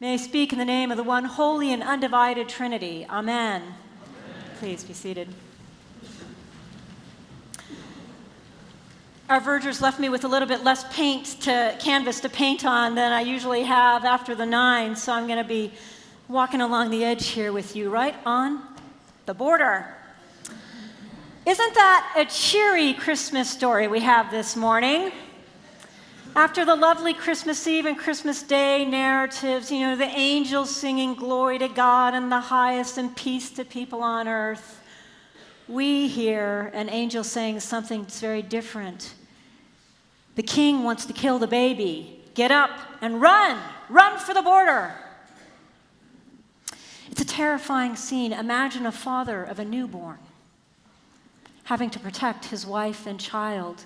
May I speak in the name of the one holy and undivided Trinity. Amen. Amen. Please be seated. Our vergers left me with a little bit less canvas to paint on than I usually have after the 9, so I'm going to be walking along the edge here with you, right on the border. Isn't that a cheery Christmas story we have this morning? After the lovely Christmas Eve and Christmas Day narratives, the angels singing glory to God in the highest and peace to people on earth, we hear an angel saying something that's very different. The king wants to kill the baby. Get up and run! Run for the border! It's a terrifying scene. Imagine a father of a newborn having to protect his wife and child.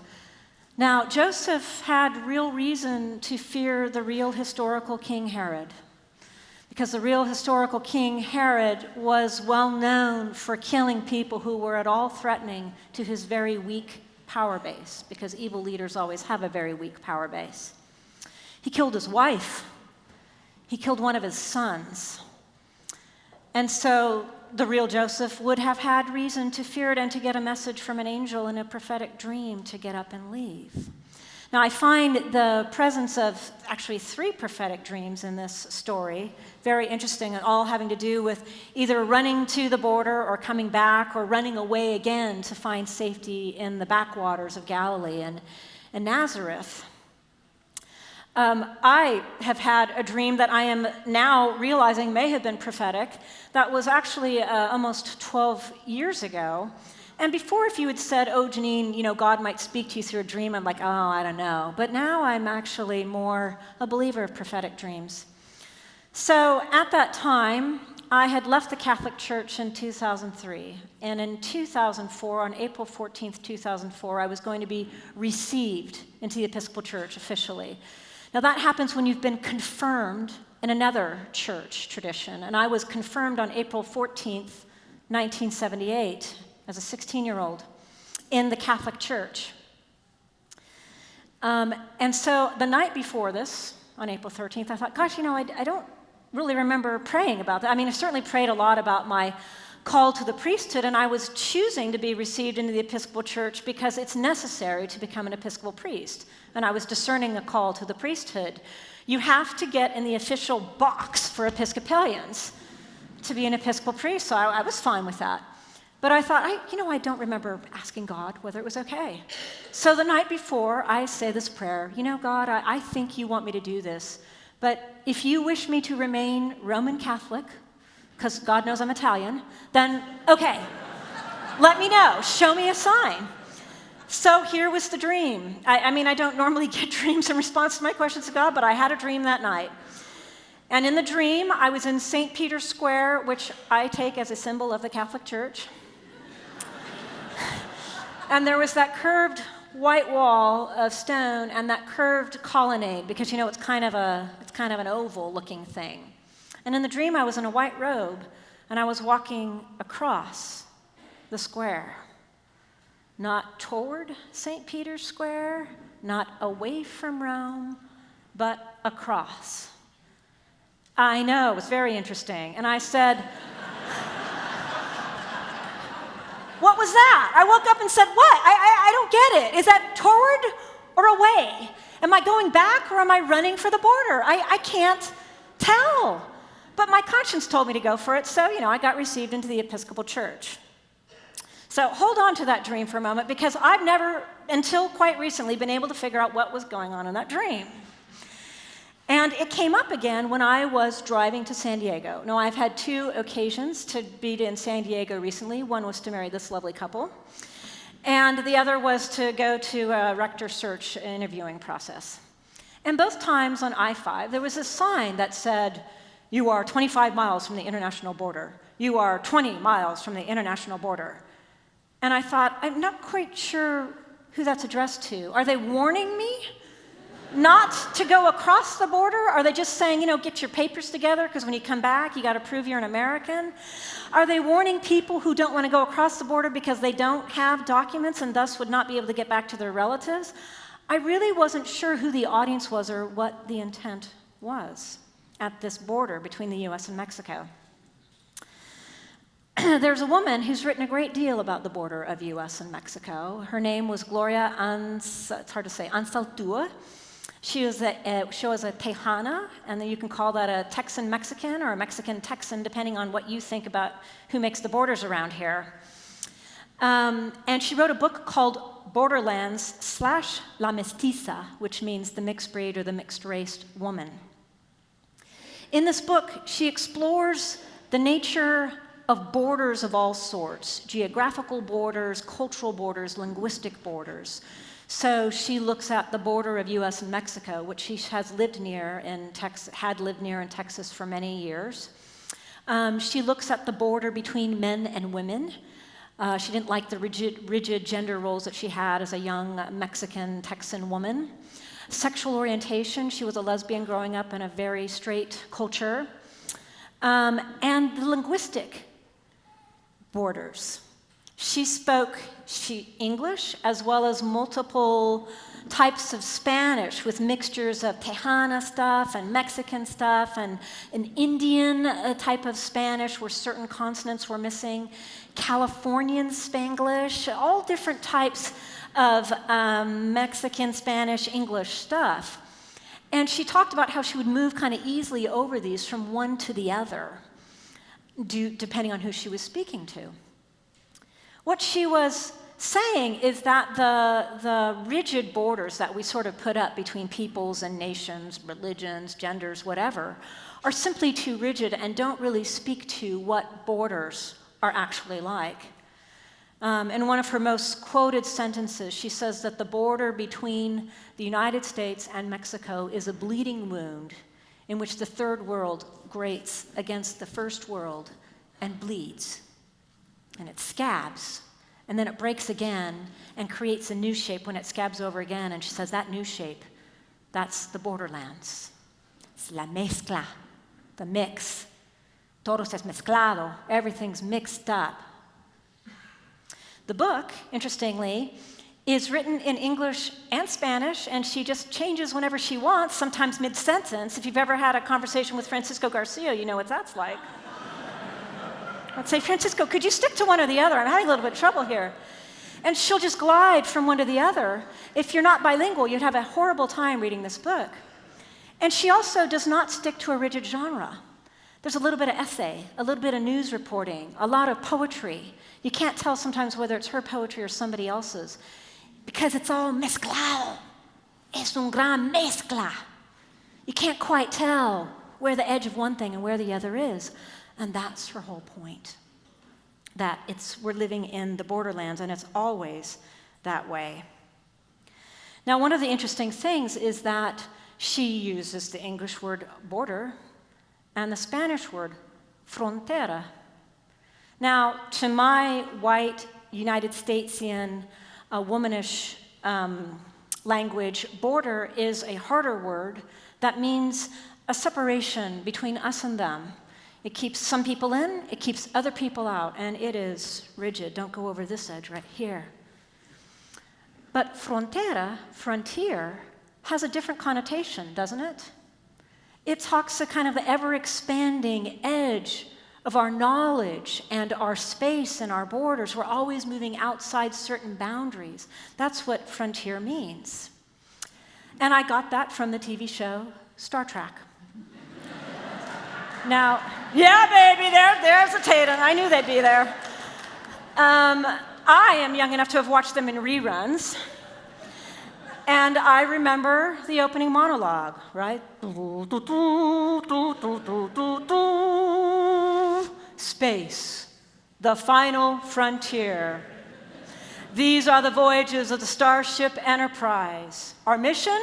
Now, Joseph had real reason to fear the real historical King Herod, because the real historical King Herod was well known for killing people who were at all threatening to his very weak power base, because evil leaders always have a very weak power base. He killed his wife. He killed one of his sons. And so the real Joseph would have had reason to fear it and to get a message from an angel in a prophetic dream to get up and leave. Now, I find the presence of actually 3 prophetic dreams in this story very interesting, and all having to do with either running to the border or coming back or running away again to find safety in the backwaters of Galilee and Nazareth. I have had a dream that I am now realizing may have been prophetic. That was actually almost 12 years ago. And before, if you had said, oh, Janine, God might speak to you through a dream, I'm like, oh, I don't know. But now I'm actually more a believer of prophetic dreams. So at that time, I had left the Catholic Church in 2003. And in 2004, on April 14th, 2004, I was going to be received into the Episcopal Church officially. Now, that happens when you've been confirmed in another church tradition. And I was confirmed on April 14th, 1978, as a 16-year-old in the Catholic Church. And so the night before this, on April 13th, I thought, gosh, I don't really remember praying about that. I mean, I certainly prayed a lot about my call to the priesthood, and I was choosing to be received into the Episcopal Church because it's necessary to become an Episcopal priest. And I was discerning a call to the priesthood. You have to get in the official box for Episcopalians to be an Episcopal priest, so I was fine with that. But I thought, I don't remember asking God whether it was okay. So the night before, I say this prayer, God, I think you want me to do this, but if you wish me to remain Roman Catholic, because God knows I'm Italian, then okay, let me know, show me a sign. So here was the dream. I don't normally get dreams in response to my questions to God, but I had a dream that night. And in the dream, I was in St. Peter's Square, which I take as a symbol of the Catholic Church. And there was that curved white wall of stone and that curved colonnade, because it's kind of an oval-looking thing. And in the dream, I was in a white robe, and I was walking across the square. Not toward St. Peter's Square, not away from Rome, but across. I know, it was very interesting. And I said, what was that? I woke up and said, what? I don't get it. Is that toward or away? Am I going back or am I running for the border? I can't tell. But my conscience told me to go for it, so, I got received into the Episcopal Church. So hold on to that dream for a moment, because I've never, until quite recently, been able to figure out what was going on in that dream. And it came up again when I was driving to San Diego. Now, I've had 2 occasions to be in San Diego recently. One was to marry this lovely couple, and the other was to go to a rector search interviewing process. And both times on I-5, there was a sign that said, you are 25 miles from the international border. You are 20 miles from the international border. And I thought, I'm not quite sure who that's addressed to. Are they warning me not to go across the border? Are they just saying, get your papers together, because when you come back, you got to prove you're an American? Are they warning people who don't want to go across the border because they don't have documents and thus would not be able to get back to their relatives? I really wasn't sure who the audience was or what the intent was. at this border between the US and Mexico. There's a woman who's written a great deal about the border of US and Mexico. Her name was Gloria Anzaltua. She was a Tejana, and then you can call that a Texan-Mexican or a Mexican-Texan, depending on what you think about who makes the borders around here. And she wrote a book called Borderlands / La Mestiza, which means the mixed breed or the mixed-raced woman. In this book, she explores the nature of borders of all sorts, geographical borders, cultural borders, linguistic borders. So she looks at the border of US and Mexico, which she has lived near in Texas for many years. She looks at the border between men and women. She didn't like the rigid gender roles that she had as a young Mexican Texan woman. Sexual orientation, she was a lesbian growing up in a very straight culture. And the linguistic borders. She spoke English as well as multiple types of Spanish with mixtures of Tejana stuff and Mexican stuff and an Indian type of Spanish where certain consonants were missing, Californian Spanglish, all different types of Mexican, Spanish, English stuff. And she talked about how she would move kind of easily over these from one to the other, depending on who she was speaking to. What she was saying is that the rigid borders that we sort of put up between peoples and nations, religions, genders, whatever, are simply too rigid and don't really speak to what borders are actually like. In one of her most quoted sentences, she says that the border between the United States and Mexico is a bleeding wound in which the third world grates against the first world and bleeds. And it scabs, and then it breaks again and creates a new shape when it scabs over again. And she says that new shape, that's the borderlands. It's la mezcla, the mix. Todo es mezclado, everything's mixed up. The book, interestingly, is written in English and Spanish, and she just changes whenever she wants, sometimes mid-sentence. If you've ever had a conversation with Francisco Garcia, you know what that's like. I'd say, Francisco, could you stick to one or the other? I'm having a little bit of trouble here. And she'll just glide from one to the other. If you're not bilingual, you'd have a horrible time reading this book. And she also does not stick to a rigid genre. There's a little bit of essay, a little bit of news reporting, a lot of poetry. You can't tell sometimes whether it's her poetry or somebody else's because it's all mezclado. Es un gran mezcla. You can't quite tell where the edge of one thing and where the other is. And that's her whole point, that we're living in the borderlands, and it's always that way. Now, one of the interesting things is that she uses the English word border and the Spanish word frontera. Now, to my white, United Statesian, womanish language, border is a harder word that means a separation between us and them. It keeps some people in, it keeps other people out, and it is rigid. Don't go over this edge right here. But frontera, frontier, has a different connotation, doesn't it? It talks to kind of the ever-expanding edge of our knowledge and our space and our borders. We're always moving outside certain boundaries. That's what frontier means. And I got that from the TV show Star Trek. Now, yeah, baby, there's a Tatum. I knew they'd be there. I am young enough to have watched them in reruns. And I remember the opening monologue, right? Space, the final frontier. These are the voyages of the Starship Enterprise. Our mission?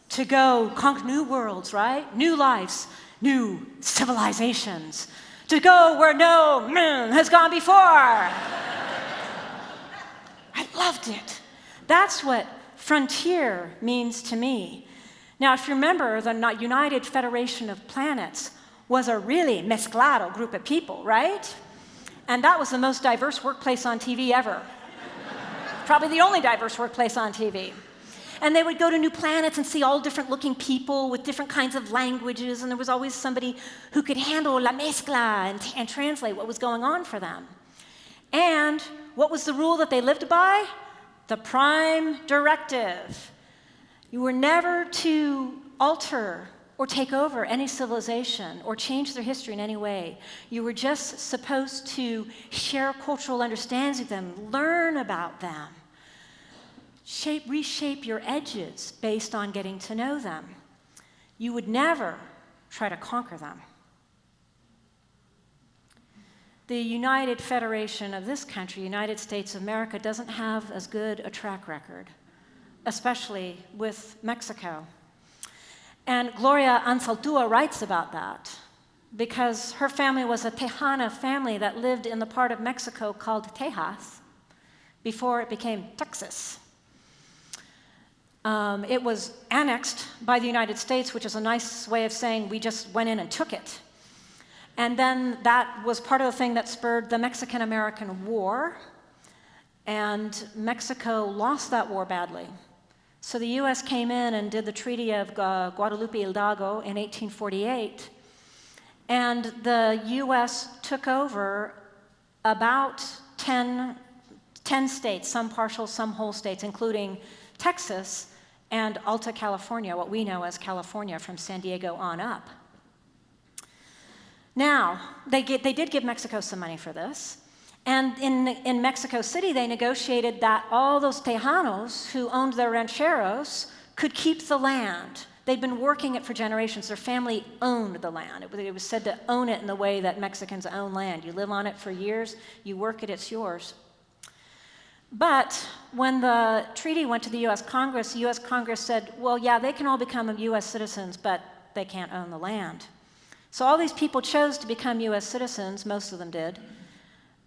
To go conquer new worlds, right? New lives, new civilizations. To go where no man has gone before. I loved it. That's what frontier means to me. Now, if you remember, the United Federation of Planets was a really mezclado group of people, right? And that was the most diverse workplace on TV ever. Probably the only diverse workplace on TV. And they would go to new planets and see all different looking people with different kinds of languages, and there was always somebody who could handle la mezcla and translate what was going on for them. And what was the rule that they lived by? The prime directive. You were never to alter or take over any civilization or change their history in any way. You were just supposed to share cultural understandings with them, learn about them, reshape your edges based on getting to know them. You would never try to conquer them. The United Federation of this country, United States of America, doesn't have as good a track record, especially with Mexico. And Gloria Anzaldúa writes about that because her family was a Tejana family that lived in the part of Mexico called Tejas before it became Texas. It was annexed by the United States, which is a nice way of saying we just went in and took it. And then that was part of the thing that spurred the Mexican-American War, and Mexico lost that war badly. So the U.S. came in and did the Treaty of Guadalupe Hidalgo in 1848, and the U.S. took over about 10 states, some partial, some whole states, including Texas and Alta California, what we know as California, from San Diego on up. Now, they did give Mexico some money for this. And in Mexico City, they negotiated that all those Tejanos who owned their rancheros could keep the land. They'd been working it for generations. Their family owned the land. It was said to own it in the way that Mexicans own land. You live on it for years, you work it, it's yours. But when the treaty went to the U.S. Congress said, well, yeah, they can all become U.S. citizens, but they can't own the land. So all these people chose to become U.S. citizens, most of them did.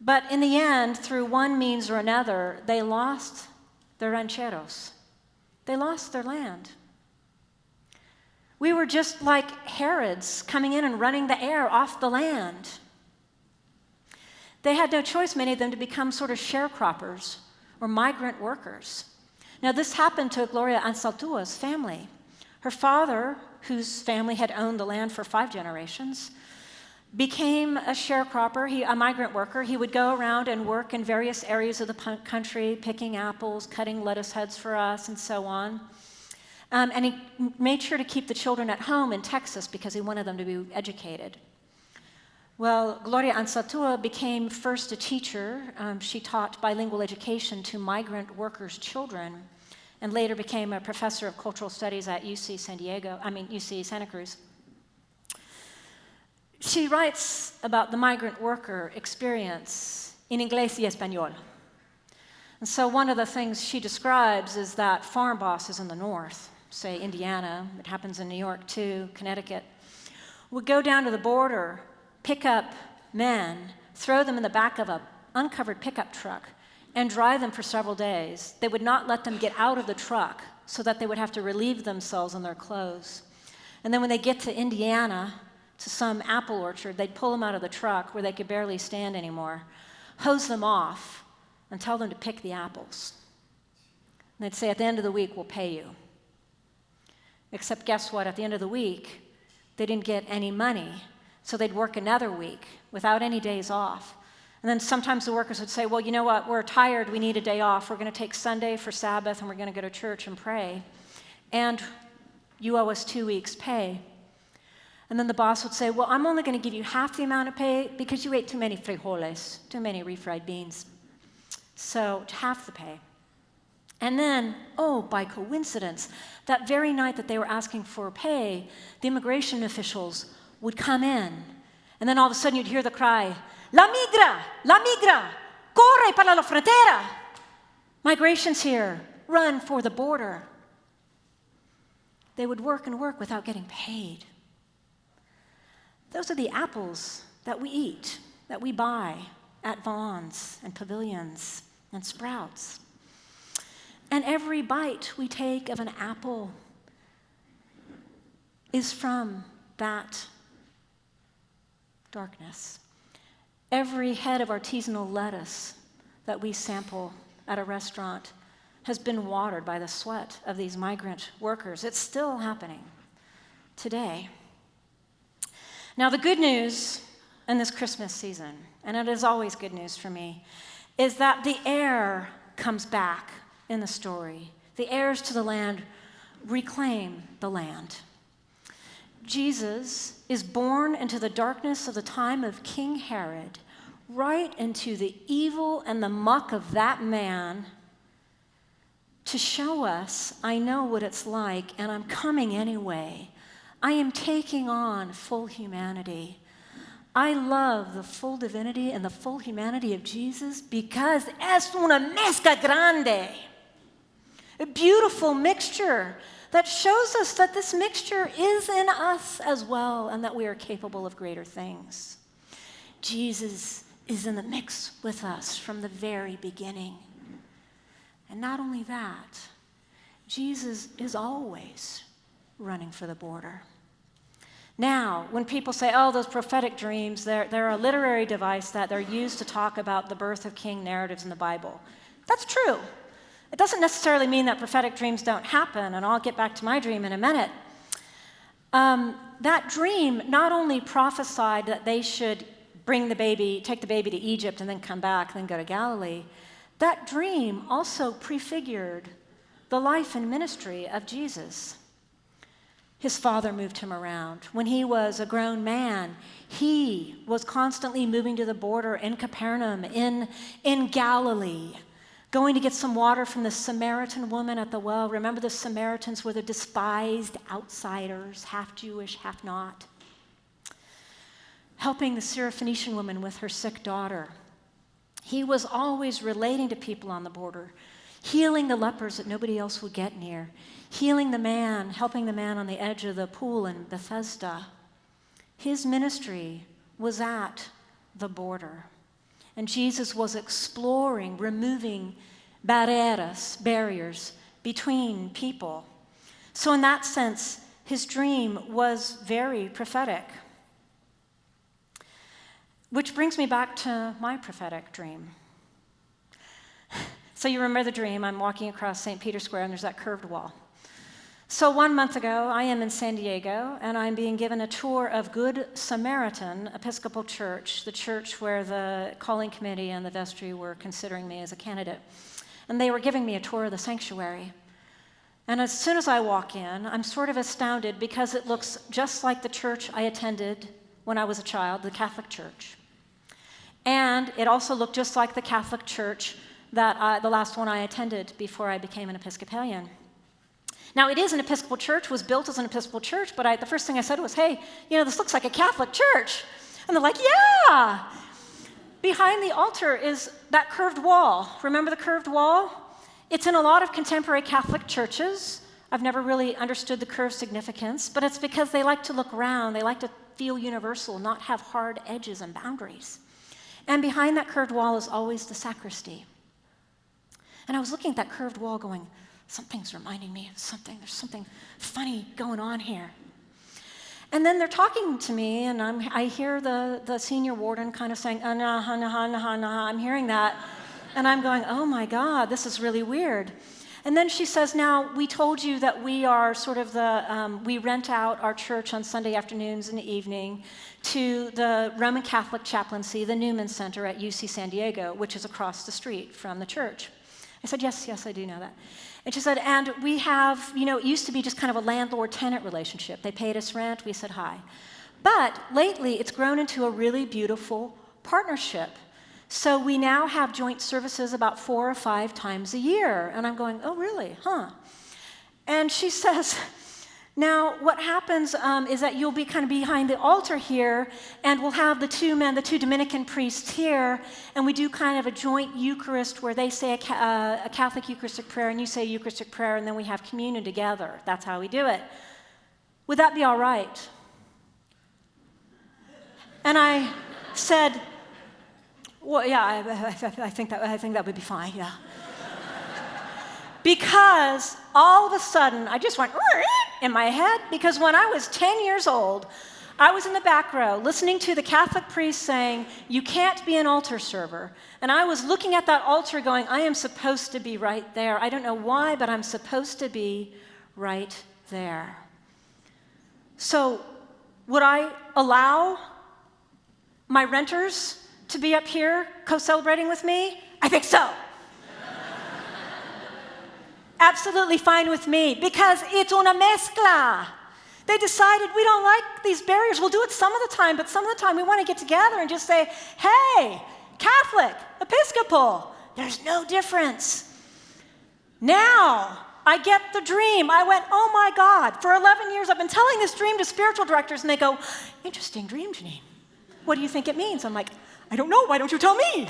But in the end, through one means or another, they lost their rancheros. They lost their land. We were just like Herods coming in and running the air off the land. They had no choice, many of them, to become sort of sharecroppers or migrant workers. Now, this happened to Gloria Anzaldúa's family. Her father, whose family had owned the land for 5 generations, became a sharecropper, a migrant worker. He would go around and work in various areas of the country, picking apples, cutting lettuce heads for us, and so on. And he made sure to keep the children at home in Texas because he wanted them to be educated. Well, Gloria Anzaldúa became first a teacher. She taught bilingual education to migrant workers' children, and later became a professor of cultural studies at UC Santa Cruz. She writes about the migrant worker experience in Inglés y Español. And so one of the things she describes is that farm bosses in the north, say Indiana, it happens in New York too, Connecticut, would go down to the border, pick up men, throw them in the back of an uncovered pickup truck, and drive them for several days. They would not let them get out of the truck so that they would have to relieve themselves in their clothes. And then when they get to Indiana, to some apple orchard, they'd pull them out of the truck where they could barely stand anymore, hose them off, and tell them to pick the apples. And they'd say, at the end of the week, we'll pay you. Except guess what? At the end of the week, they didn't get any money, so they'd work another week without any days off. And then sometimes the workers would say, well, you know what? We're tired. We need a day off. We're going to take Sunday for Sabbath, and we're going to go to church and pray. And you owe us 2 weeks' pay. And then the boss would say, well, I'm only going to give you half the amount of pay because you ate too many frijoles, too many refried beans. So half the pay. And then, oh, by coincidence, that very night that they were asking for pay, the immigration officials would come in. And then all of a sudden you'd hear the cry, la migra, corre para la frontera. Migration's here, run for the border. They would work and work without getting paid. Those are the apples that we eat, that we buy at Vaughn's and Pavilions and Sprouts. And every bite we take of an apple is from that darkness. Every head of artisanal lettuce that we sample at a restaurant has been watered by the sweat of these migrant workers. It's still happening today. Now, the good news in this Christmas season, and it is always good news for me, is that the heir comes back in the story. The heirs to the land reclaim the land. Jesus is born into the darkness of the time of King Herod, right into the evil and the muck of that man, to show us, I know what it's like, and I'm coming anyway. I am taking on full humanity. I love the full divinity and the full humanity of Jesus because es una mezcla grande, a beautiful mixture that shows us that this mixture is in us as well and that we are capable of greater things. Jesus is in the mix with us from the very beginning. And not only that, Jesus is always running for the border. Now, when people say, oh, those prophetic dreams, they're a literary device that they're used to talk about the birth of king narratives in the Bible. That's true. It doesn't necessarily mean that prophetic dreams don't happen, and I'll get back to my dream in a minute. That dream not only prophesied that they should take the baby to Egypt and then come back and then go to Galilee, that dream also prefigured the life and ministry of Jesus. His father moved him around. When he was a grown man, he was constantly moving to the border in Capernaum, in Galilee, going to get some water from the Samaritan woman at the well. Remember, the Samaritans were the despised outsiders, half Jewish, half not. Helping the Syrophoenician woman with her sick daughter. He was always relating to people on the border, healing the lepers that nobody else would get near, healing the man, helping the man on the edge of the pool in Bethesda. His ministry was at the border. And Jesus was exploring, removing barriers between people. So in that sense, his dream was very prophetic. Which brings me back to my prophetic dream. So you remember the dream. I'm walking across St. Peter's Square, and there's that curved wall. So 1 month ago, I am in San Diego, and I'm being given a tour of Good Samaritan Episcopal Church, the church where the calling committee and the vestry were considering me as a candidate. And they were giving me a tour of the sanctuary. And as soon as I walk in, I'm sort of astounded because it looks just like the church I attended when I was a child, the Catholic Church. And it also looked just like the Catholic Church that the last one I attended before I became an Episcopalian. Now, it is an Episcopal church, was built as an Episcopal church, but the first thing I said was, hey, this looks like a Catholic church. And they're like, yeah. Behind the altar is that curved wall. Remember the curved wall? It's in a lot of contemporary Catholic churches. I've never really understood the curved significance, but it's because they like to look round. They like to feel universal, not have hard edges and boundaries. And behind that curved wall is always the sacristy. And I was looking at that curved wall going, something's reminding me of something. There's something funny going on here. And then they're talking to me, and I hear the senior warden kind of saying, I'm hearing that. And I'm going, oh my God, this is really weird. And then she says, now, we told you that we are sort of we rent out our church on Sunday afternoons and evening to the Roman Catholic chaplaincy, the Newman Center at UC San Diego, which is across the street from the church. I said, yes, I do know that. And she said, and we have, it used to be just kind of a landlord-tenant relationship. They paid us rent, we said hi. But lately, it's grown into a really beautiful partnership. So we now have joint services about 4 or 5 times a year. And I'm going, oh, really? Huh. And she says, now what happens is that you'll be kind of behind the altar here, and we'll have the two Dominican priests here, and we do kind of a joint Eucharist where they say a Catholic Eucharistic prayer, and you say a Eucharistic prayer, and then we have communion together. That's how we do it. Would that be all right? And I said, well, yeah, I think that would be fine, yeah. Because all of a sudden, I just went in my head, because when I was 10 years old, I was in the back row listening to the Catholic priest saying, "You can't be an altar server." And I was looking at that altar going, I am supposed to be right there. I don't know why, but I'm supposed to be right there. So would I allow my renters to be up here co-celebrating with me? I think so. Absolutely fine with me, because it's una mezcla. They decided we don't like these barriers. We'll do it some of the time, but some of the time we want to get together and just say, hey, Catholic, Episcopal, there's no difference. Now I get the dream. I went, oh my God, for 11 years I've been telling this dream to spiritual directors, and they go, interesting dream, Janine. What do you think it means? I'm like, I don't know. Why don't you tell me?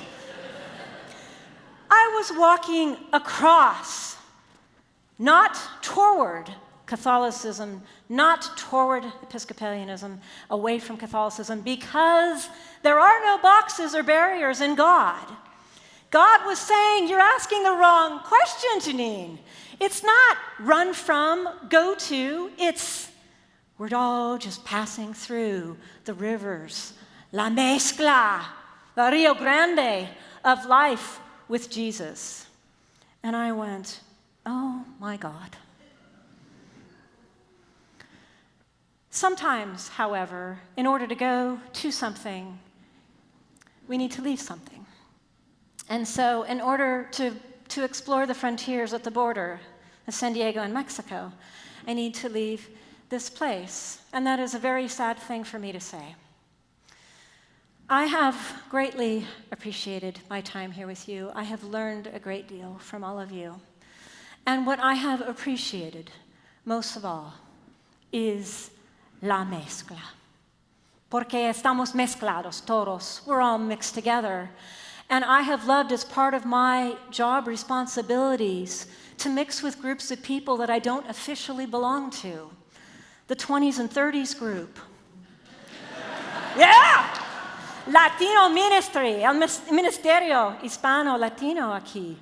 I was walking across, not toward Catholicism, not toward Episcopalianism, away from Catholicism, because there are no boxes or barriers in God. God was saying, you're asking the wrong question, Janine. It's not run from, go to, it's we're all just passing through the rivers, la mezcla, the Rio Grande of life with Jesus. And I went, oh my God. Sometimes, however, in order to go to something, we need to leave something. And so in order to explore the frontiers at the border of San Diego and Mexico, I need to leave this place. And that is a very sad thing for me to say. I have greatly appreciated my time here with you. I have learned a great deal from all of you. And what I have appreciated most of all is la mezcla. Porque estamos mezclados todos. We're all mixed together. And I have loved, as part of my job responsibilities, to mix with groups of people that I don't officially belong to. The 20s and 30s group. Yeah! Latino ministry, el ministerio hispano-latino aquí.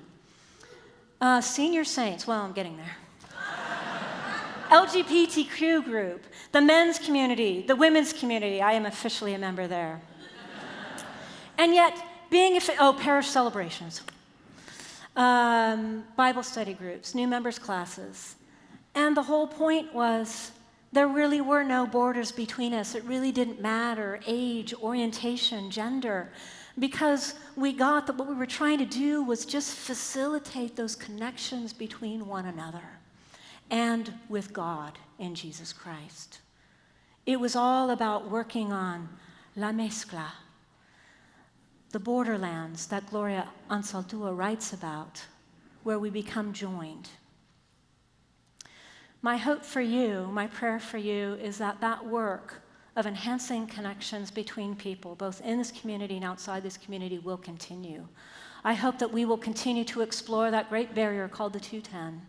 Senior saints, well, I'm getting there. LGBTQ group, the men's community, the women's community. I am officially a member there. And yet, parish celebrations, Bible study groups, new members classes. And the whole point was there really were no borders between us. It really didn't matter, age, orientation, gender, because we got that what we were trying to do was just facilitate those connections between one another and with God in Jesus Christ. It was all about working on la mezcla, the borderlands that Gloria Anzaldúa writes about, where we become joined. My hope for you, my prayer for you, is that that work of enhancing connections between people, both in this community and outside this community, will continue. I hope that we will continue to explore that great barrier called the 210,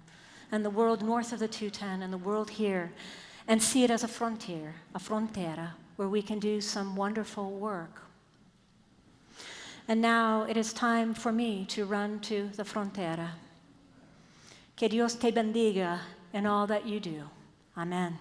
and the world north of the 210, and the world here, and see it as a frontera, where we can do some wonderful work. And now it is time for me to run to the frontera. Que Dios te bendiga in all that you do. Amen.